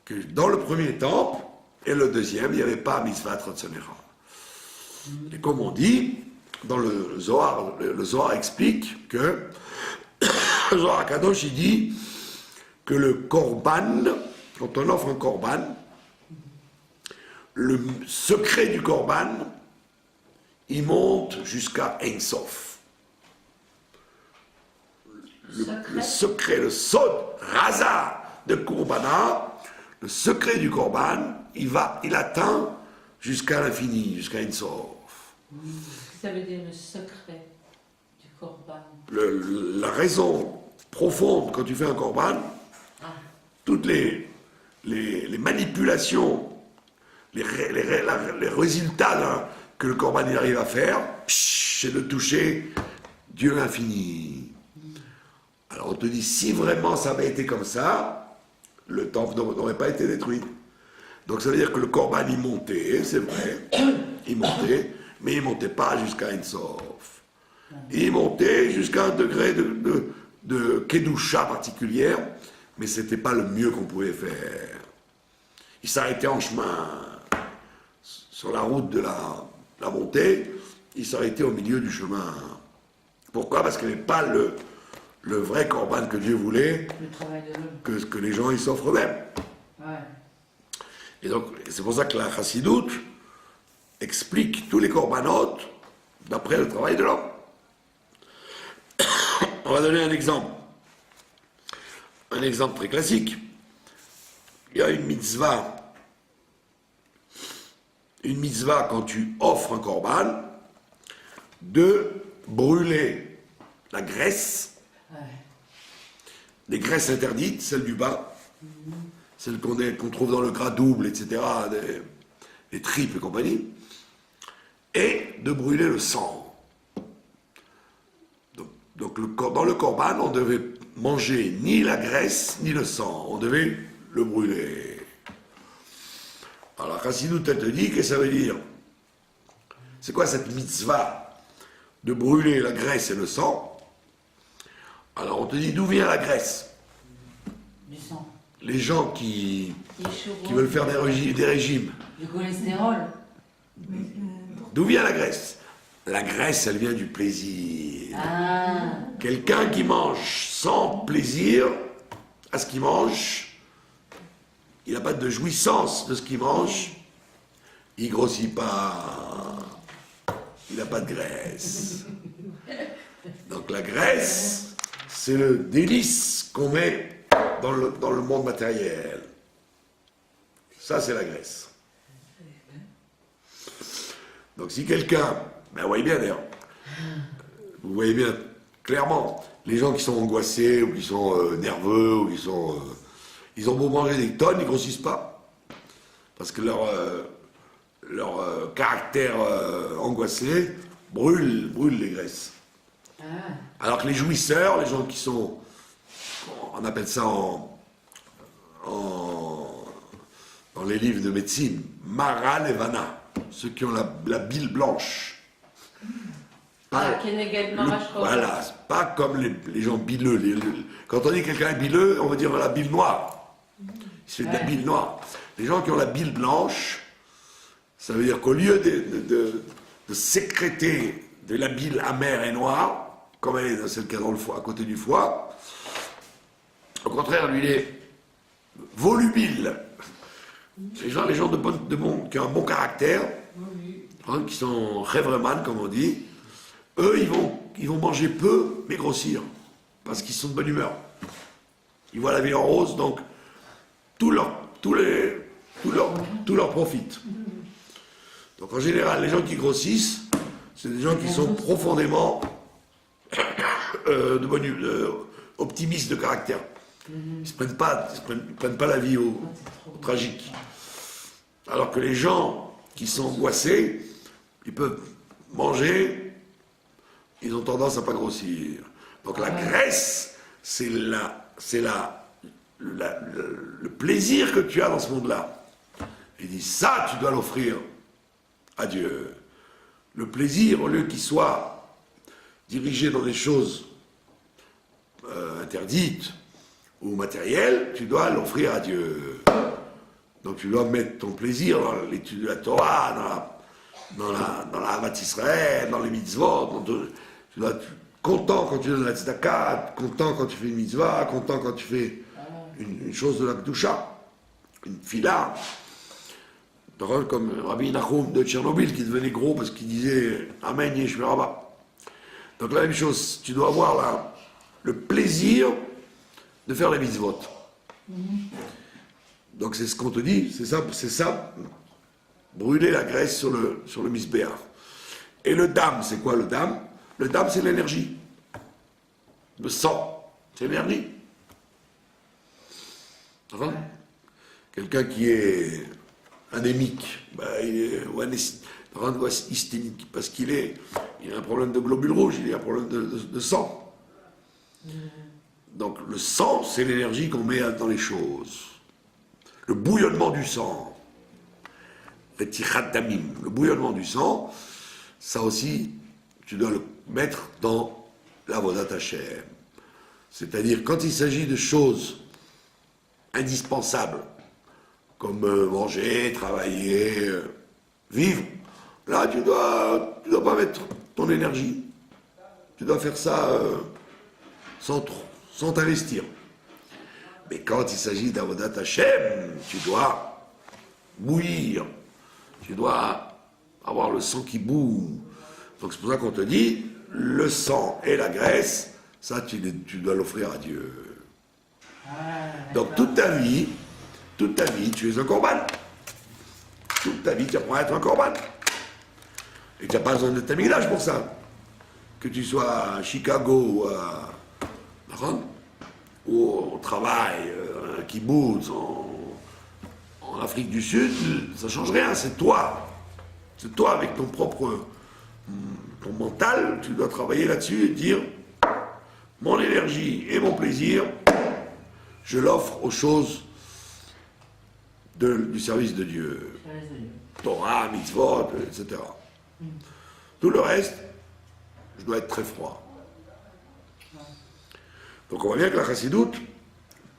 Que dans le premier temple et le deuxième, il n'y avait pas Mitzvat Rotzonecha. Et comme on dit, dans le Zohar explique que le Zohar Kadosh, il dit que le korban, quand on offre un korban, le secret du korban, il monte jusqu'à Ein Sof. Le secret, le sod, raza de Korbana, le secret du korban, il atteint jusqu'à l'infini, jusqu'à Ein Sof. Ça veut dire le secret du korban. La raison profonde quand tu fais un korban, toutes les manipulations, les résultats que le korban il arrive à faire, c'est de toucher Dieu infini. Alors on te dit, si vraiment ça avait été comme ça, le temple n'aurait pas été détruit. Donc ça veut dire que le korban il montait, c'est vrai, il montait, mais il ne montait pas jusqu'à Ein Sof. Il montait jusqu'à un degré de kedusha particulière, mais ce n'était pas le mieux qu'on pouvait faire. Il s'arrêtait en chemin, sur la route de la montée, il s'arrêtait au milieu du chemin. Pourquoi? Parce qu'il n'y avait pas le vrai korban que Dieu voulait, Le travail de l'homme. que les gens ils s'offrent eux-mêmes. Ouais. Et donc, c'est pour ça que la chassidoute explique tous les korbanot d'après le travail de l'homme. On va donner un exemple. Un exemple très classique. Il y a une mitzvah quand tu offres un korban, de brûler la graisse, les graisses interdites, celles du bas, celles qu'on trouve dans le gras double, etc., les tripes et compagnie, et de brûler le sang. Donc dans le korban, on devait manger ni la graisse ni le sang, on devait le brûler. Alors la chassidoute, elle te dit, qu'est-ce que ça veut dire? C'est quoi cette mitzvah de brûler la graisse et le sang? Alors on te dit, d'où vient la graisse? Du sang. Les gens qui veulent faire des régimes. Du cholestérol. D'où vient la graisse? La graisse, elle vient du plaisir. Ah. Quelqu'un qui mange sans plaisir à ce qu'il mange, il n'a pas de jouissance de ce qu'il mange, il grossit pas, il n'a pas de graisse. Donc la graisse, c'est le délice qu'on met dans le monde matériel. Ça, c'est la graisse. Donc si quelqu'un, ben vous voyez bien d'ailleurs, vous voyez bien clairement, les gens qui sont angoissés, ou qui sont nerveux, ou qui sont... ils ont beau manger des tonnes, ils ne grossissent pas. Parce que leur caractère angoissé brûle les graisses. Ah. Alors que les jouisseurs, les gens qui sont... On appelle ça dans les livres de médecine, Mara Levana, ceux qui ont la bile blanche. Voilà, c'est pas comme les gens bileux. Quand on dit quelqu'un est bileux, on va dire la bile noire. C'est de la bile noire. Les gens qui ont la bile blanche, ça veut dire qu'au lieu de sécréter de la bile amère et noire, comme elle est celle qu'il y a dans le foie, à côté du foie, au contraire, lui, il est volubile. Les gens qui ont un bon caractère, hein, qui sont rêvreman, comme on dit, eux, ils vont manger peu, mais grossir, parce qu'ils sont de bonne humeur. Ils voient la vie en rose, donc tous les tout leur profite. Donc en général, les gens qui grossissent, c'est des gens qui sont profondément optimistes de caractère. Ils ne prennent pas la vie au tragique. Alors que les gens qui sont angoissés, ils peuvent manger, ils ont tendance à pas grossir. Donc la graisse, c'est le plaisir que tu as dans ce monde-là. Il dit ça, tu dois l'offrir à Dieu. Le plaisir, au lieu qu'il soit dirigé dans des choses interdites ou matérielles, tu dois l'offrir à Dieu. Donc tu dois mettre ton plaisir dans l'étude de la Torah, dans la Havat Israël, dans les mitzvot. Tu dois être content quand tu donnes la tzedaka, content quand tu fais une mitzvah, content quand tu fais une chose de la Kedusha, une fila. Comme Rabbi Nachum de Tchernobyl qui devenait gros parce qu'il disait Amen Yeshua Rabba. Donc la même chose, tu dois avoir là le plaisir de faire les mitzvot. Donc c'est ce qu'on te dit, c'est ça, brûler la graisse sur le misbéach. Et le dam, c'est quoi le dam? Le dam, c'est l'énergie. Le sang, c'est l'énergie. Enfin, quelqu'un qui est anémique, ou hysténique, parce qu'il a un problème de globules rouges, il a un problème de sang. Donc le sang, c'est l'énergie qu'on met dans les choses. Le bouillonnement du sang, le tichat damim, le bouillonnement du sang, ça aussi, tu dois le mettre dans l'avodat Hashem. C'est-à-dire, quand il s'agit de choses indispensables, comme manger, travailler, vivre, là, tu dois pas mettre ton énergie. Tu dois faire ça sans t'investir. Mais quand il s'agit d'avodat Hashem, tu dois bouillir, tu dois avoir le sang qui boue. Donc c'est pour ça qu'on te dit, le sang et la graisse, ça tu dois l'offrir à Dieu. Donc toute ta vie, tu es un korban. Toute ta vie, tu apprends à être un korban. Et tu n'as pas besoin de ta Mikdash pour ça. Que tu sois à Chicago ou au travail, un kibbutz, en Afrique du Sud, ça ne change rien, c'est toi. C'est toi avec ton propre ton mental, tu dois travailler là-dessus et dire mon énergie et mon plaisir, je l'offre aux choses du service de Dieu. Torah, mitzvot, etc. Tout le reste, je dois être très froid. Donc on voit bien que la chassidoute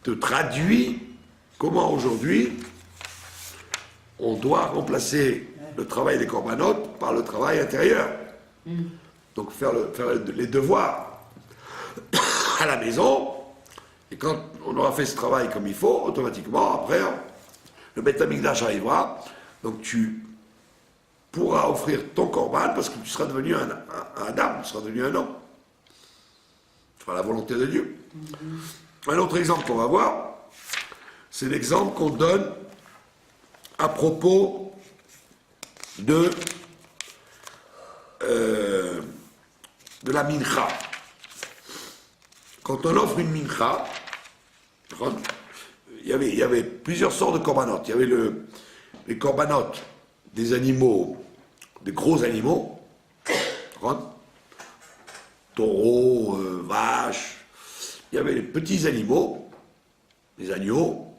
te traduit comment aujourd'hui on doit remplacer le travail des corbanotes par le travail intérieur. Donc faire les devoirs à la maison, et quand on aura fait ce travail comme il faut, automatiquement, après, le Beth Amikdash arrivera, donc tu pourras offrir ton korban parce que tu seras devenu un Adam, tu seras devenu un homme. Tu feras la volonté de Dieu. Un autre exemple qu'on va voir, c'est l'exemple qu'on donne à propos de la mincha. Quand on offre une mincha, il y avait plusieurs sortes de corbanotes. Il y avait les corbanotes des animaux, des gros animaux, taureaux, vaches. Il y avait les petits animaux, les agneaux,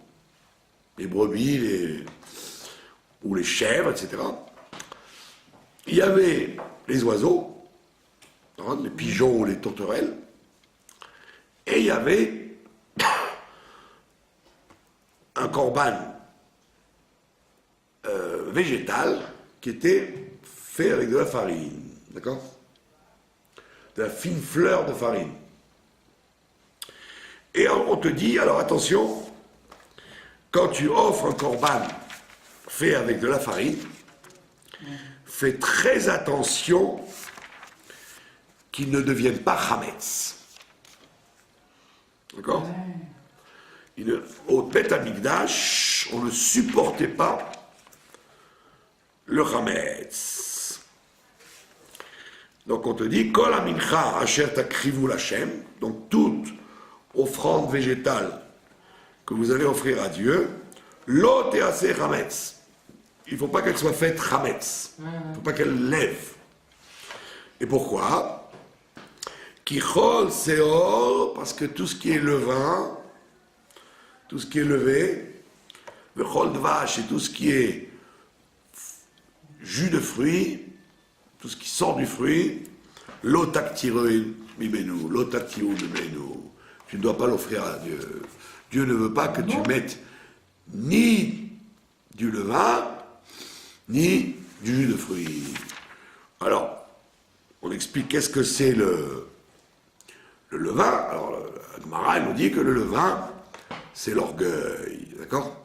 les brebis, ou les chèvres, etc. Il y avait les oiseaux, les pigeons ou les tourterelles, et il y avait un korban végétal qui était fait avec de la farine, d'accord? De la fine fleur de farine. Et on te dit, alors attention, quand tu offres un korban fait avec de la farine, fais très attention qu'il ne devienne pas chametz. D'accord? Au Beth Amikdash, migdash, on ne supportait pas le chametz. Donc on te dit, kol amincha asher takrivu l'Hashem, donc toute offrande végétale que vous allez offrir à Dieu, lo teaseh chametz. Il ne faut pas qu'elle soit faite chametz. Il ne faut pas qu'elle lève. Et pourquoi? Kichol seor, parce que tout ce qui est levain, tout ce qui est levé, vechol dvash, et tout ce qui est jus de fruits, tout ce qui sort du fruit, l'otaktiruin mimenu, l'otaktiru mimenu. Tu ne dois pas l'offrir à Dieu. Dieu ne veut pas que tu mettes ni du levain, ni du jus de fruits. Alors, on explique qu'est-ce que c'est le levain. Alors, la Gemara, elle nous dit que le levain, c'est l'orgueil, d'accord?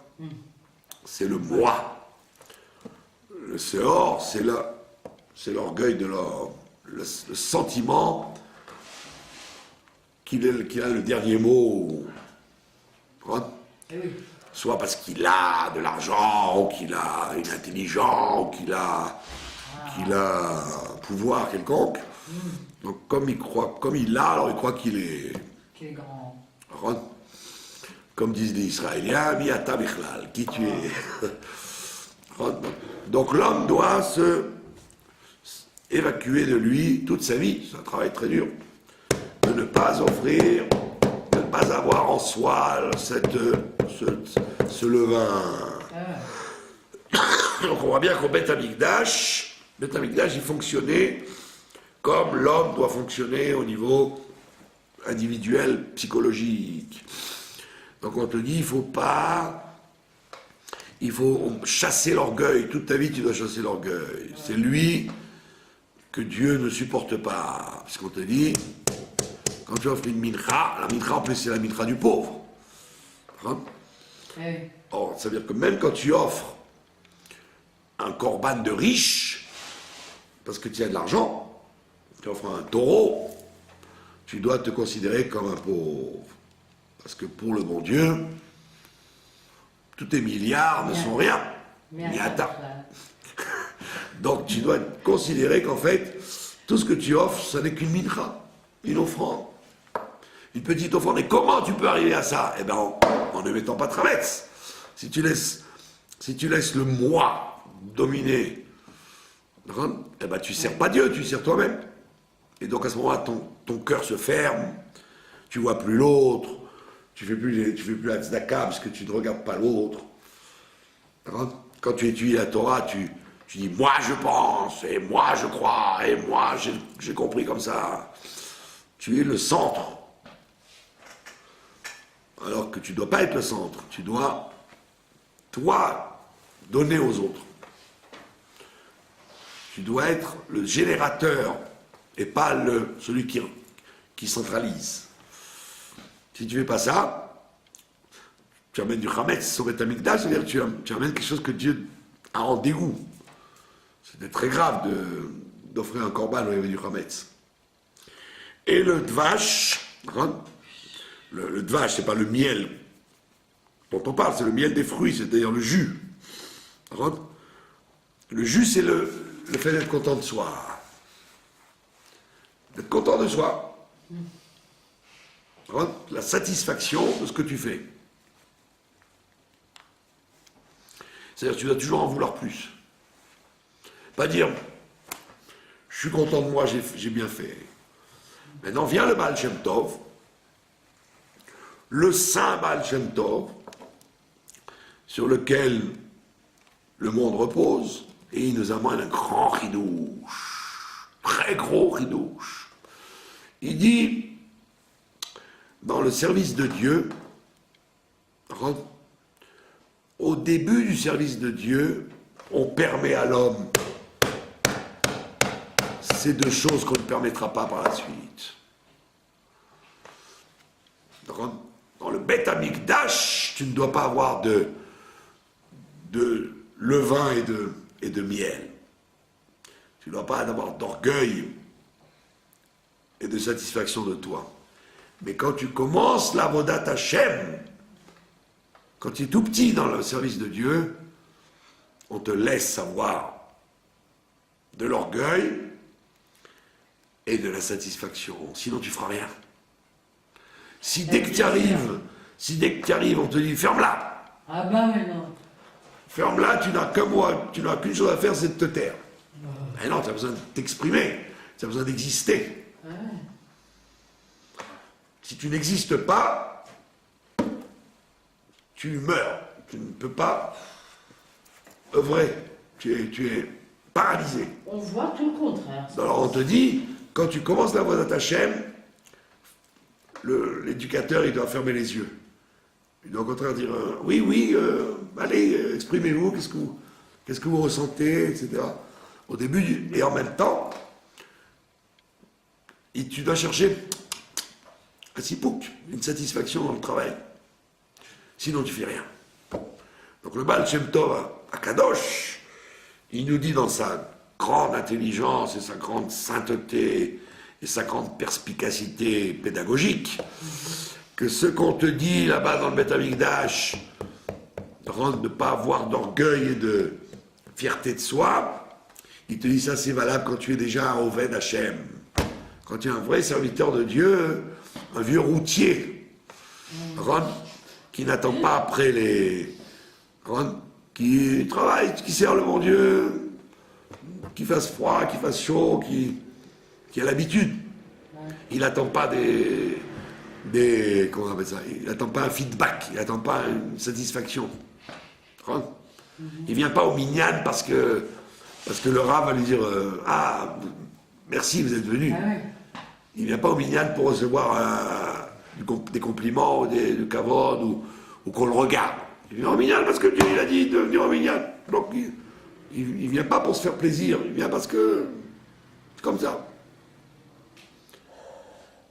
C'est le moi. Le seor, c'est l'orgueil de l'homme, le sentiment qu'il a le dernier mot. Hein? Soit parce qu'il a de l'argent, ou qu'il a une intelligence, ou qu'il a un pouvoir quelconque. Donc comme il l'a, alors il croit qu'il est grand. Hein? Comme disent les Israéliens, miata bichlal, qui tu es. Donc l'homme doit se évacuer de lui toute sa vie, c'est un travail très dur, de ne pas offrir, de ne pas avoir en soi ce levain. Donc on voit bien qu'au Beth Amikdash, il fonctionnait comme l'homme doit fonctionner au niveau individuel, psychologique. Donc on te dit, il faut chasser l'orgueil. Toute ta vie, tu dois chasser l'orgueil. C'est lui que Dieu ne supporte pas. Parce qu'on te dit, quand tu offres une mincha, la mincha en plus c'est la mincha du pauvre. Hein? Or, ça veut dire que même quand tu offres un korban de riche, parce que tu as de l'argent, tu offres un taureau, tu dois te considérer comme un pauvre. Parce que pour le bon Dieu, tous tes milliards ne sont rien. Miata. Donc tu dois considérer qu'en fait, tout ce que tu offres, ça n'est qu'une mincha, une offrande. Une petite offrande. Et comment tu peux arriver à ça? Eh bien, en ne mettant pas de chametz. Si tu laisses le moi dominer, eh ben, tu ne sers pas Dieu, tu sers toi-même. Et donc à ce moment-là, ton cœur se ferme, tu vois plus l'autre, tu fais plus la tzedaka parce que tu ne regardes pas l'autre. Quand tu étudies la Torah, tu dis moi je pense, et moi je crois, et moi j'ai compris comme ça. Tu es le centre. Alors que tu ne dois pas être le centre, tu dois, toi, donner aux autres. Tu dois être le générateur et pas celui qui centralise. Si tu ne fais pas ça, tu amènes du chametz au Beth Amikdash, c'est-à-dire que tu amènes quelque chose que Dieu a en dégoût. C'était très grave d'offrir un korban où il y avait du chametz. Et le dvash, le dvash, c'est pas le miel dont on parle, c'est le miel des fruits, c'est-à-dire le jus. Le jus, c'est le fait d'être content de soi. D'être content de soi. La satisfaction de ce que tu fais. C'est-à-dire que tu dois toujours en vouloir plus. Pas dire, je suis content de moi, j'ai bien fait. Maintenant vient le Baal Shem Tov, le saint Baal Shem Tov, sur lequel le monde repose, et il nous amène un grand chidouche, très gros chidouche. Il dit, dans le service de Dieu, au début du service de Dieu, on permet à l'homme ces deux choses qu'on ne permettra pas par la suite. Dans le Beth Amikdash, tu ne dois pas avoir de levain et de miel. Tu ne dois pas avoir d'orgueil et de satisfaction de toi. Mais quand tu commences l'avodat Hashem, quand tu es tout petit dans le service de Dieu, on te laisse avoir de l'orgueil et de la satisfaction. Sinon, tu feras rien. Si dès que tu arrives, on te dit ferme-la. Ah bah mais non. Ferme-la, tu n'as que moi, tu n'as qu'une chose à faire, c'est de te taire. Mais non, tu as besoin de t'exprimer, tu as besoin d'exister. Ouais. Si tu n'existes pas, tu meurs. Tu ne peux pas œuvrer. Tu es paralysé. On voit tout le contraire. Alors on te dit, quand tu commences la voie d'Hachem, l'éducateur, il doit fermer les yeux. Il doit au contraire dire, oui, allez, exprimez-vous, qu'est-ce que vous ressentez, etc. Au début, et en même temps, tu dois chercher un sipouk, une satisfaction dans le travail. Sinon, tu fais rien. Donc le Baal Shem Tov à Kadosh, il nous dit dans sa grande intelligence et sa grande sainteté et sa grande perspicacité pédagogique que ce qu'on te dit là-bas dans le Beth Amikdash, de ne pas avoir d'orgueil et de fierté de soi, il te dit ça c'est valable quand tu es déjà un Oved Hashem, quand tu es un vrai serviteur de Dieu, un vieux routier, qui n'attend pas après qui travaille, qui sert le bon Dieu, qui fasse froid, qui fasse chaud, qui a l'habitude. Il n'attend pas comment on appelle ça, il n'attend pas un feedback, il n'attend pas une satisfaction. Il ne vient pas au minyan parce que le Rav va lui dire merci, vous êtes venu. Il ne vient pas au minyan pour recevoir des compliments ou du kavod ou qu'on le regarde. Il vient au minyan parce que Dieu il a dit de venir au minyan. Donc il ne vient pas pour se faire plaisir, il vient parce que c'est comme ça.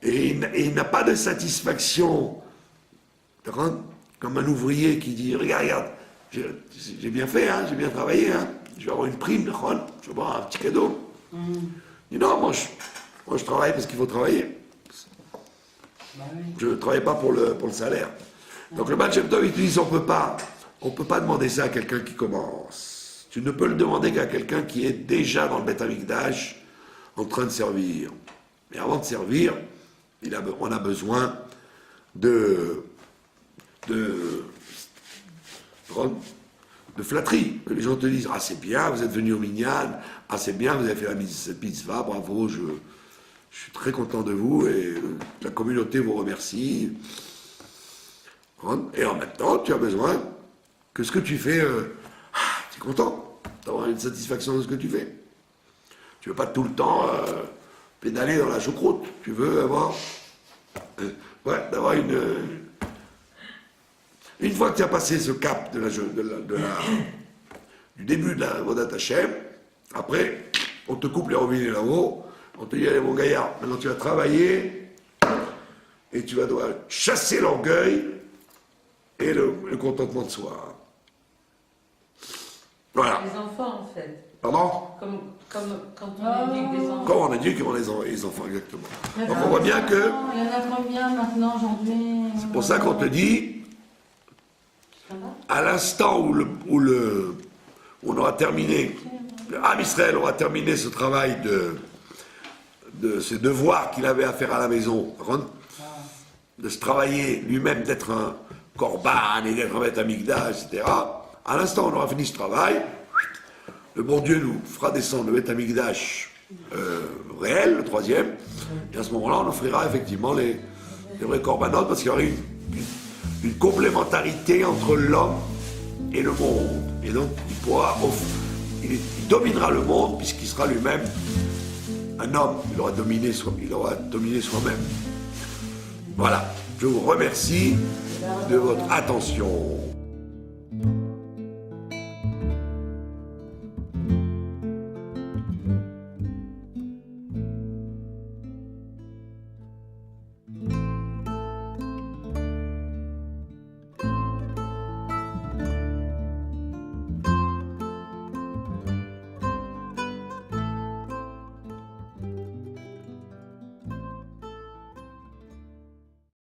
Et il n'a pas de satisfaction, comme un ouvrier qui dit regarde, j'ai bien fait, j'ai bien travaillé, je vais avoir une prime, je vais avoir un petit cadeau. Il dit non, moi je travaille parce qu'il faut travailler. Je ne travaille pas pour le salaire. Donc le Baal Shem Tov, il te dit on ne peut pas demander ça à quelqu'un qui commence. Tu ne peux le demander qu'à quelqu'un qui est déjà dans le Beth Amikdash en train de servir. Mais avant de servir, on a besoin de flatterie, que les gens te disent « Ah, c'est bien, vous êtes venu au Minyan, ah, c'est bien, vous avez fait cette mitzvah, bravo, je suis très content de vous, et la communauté vous remercie. » Et en même temps, tu as besoin que ce que tu fais, tu es content d'avoir une satisfaction de ce que tu fais. Tu ne veux pas tout le temps pédaler dans la choucroute, tu veux avoir... d'avoir une fois que tu as passé ce cap du début de la Vodat Hashem, après, on te coupe les robinets là-haut, on te dit, allez mon gaillard, maintenant tu vas travailler, et tu vas devoir chasser l'orgueil et le contentement de soi. Voilà. Les enfants, en fait. Pardon ? Comme quand on éduque des enfants. Comme on éduque les enfants, exactement. Donc on voit bien que... Il y en a combien maintenant, aujourd'hui? C'est pour ça qu'on te dit... À l'instant où on aura terminé, Am Israël aura terminé ce travail de ses devoirs qu'il avait à faire à la maison, de se travailler lui-même, d'être un korban et d'être un Beth Amikdash, etc. À l'instant où on aura fini ce travail, le bon Dieu nous fera descendre le Beth Amikdash réel, le troisième, et à ce moment-là, on offrira effectivement les vrais korbanot, parce qu'il y aura une complémentarité entre l'homme et le monde. Et donc, il dominera le monde puisqu'il sera lui-même un homme. Il aura dominé soi-même. Voilà. Je vous remercie de votre attention.